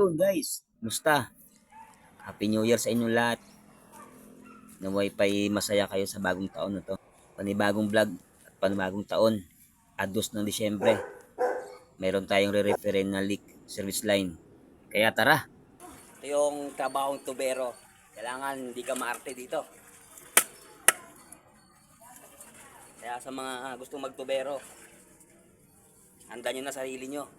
Yun guys, musta? Happy New Year sa inyong lahat. Naway pa'y masaya kayo sa bagong taon na to. Panibagong vlog at panibagong taon. Ados ng Disyembre. Meron tayong re-referin na leak service line. Kaya tara. Ito yung trabahong tubero. Kailangan hindi ka maarte dito. Kaya sa mga gustong magtubero, handa nyo na sarili nyo.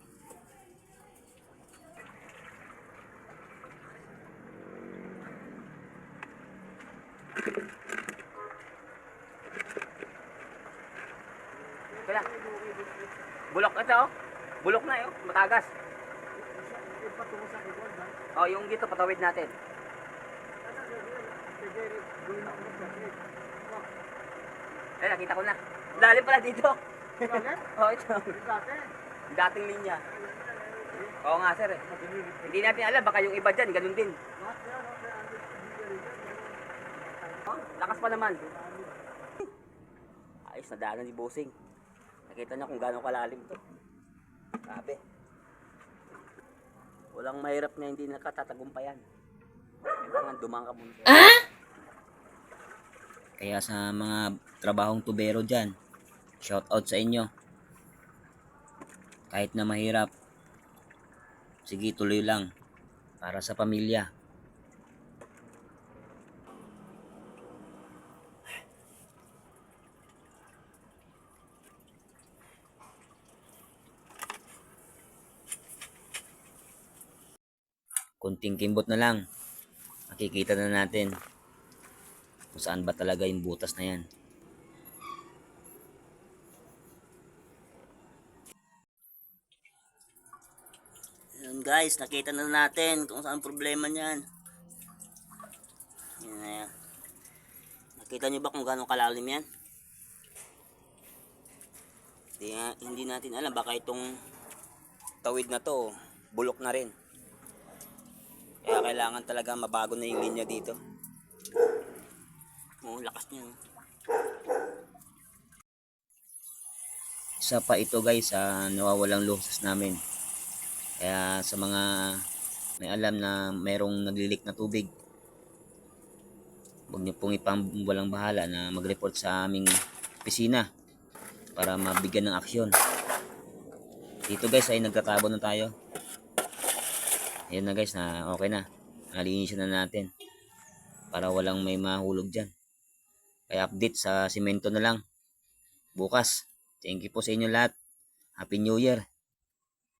Kaya, bulok ito, oh. Bulok na yun, matagas. Oh, yung dito patawid natin. Eh, nakita ko na. Lalim pala dito. Oh, ito. Dating linya. Oo nga, sir. Hindi natin alam, baka yung iba dyan, ganun din. Oh, lakas pa naman. Ayos na daanan ni Bossing. Nakita niya kung gaano kalalim to. Grabe. Walang mahirap na hindi nakatatagumpayan. Kailangan dumang ka muna. Kaya sa mga trabahong tubero dyan, shout out sa inyo. Kahit na mahirap, sige tuloy lang. Para sa pamilya. Kunting kimbot na lang, makikita na natin kung saan ba talaga yung butas na yan. Yun guys, nakita na natin kung saan problema niyan. Yan na yan. Nakita nyo ba kung gaano kalalim yan? Hindi natin alam, baka itong tawid na to bulok na rin. Kaya kailangan talaga mabago na yung linya dito. Oh, lakas niya. Isa pa ito guys sa nawawalang luhos namin. Kaya sa mga may alam na mayroong naglilik na tubig, huwag niyo pong walang bahala na mag-report sa aming opisina para mabigyan ng aksyon. Dito guys ay nagtatabo na tayo. Ayun na guys, na okay na. Nalinisin na natin para walang may mahulog dyan. Kaya update sa simento na lang bukas. Thank you po sa inyo lahat. Happy New Year.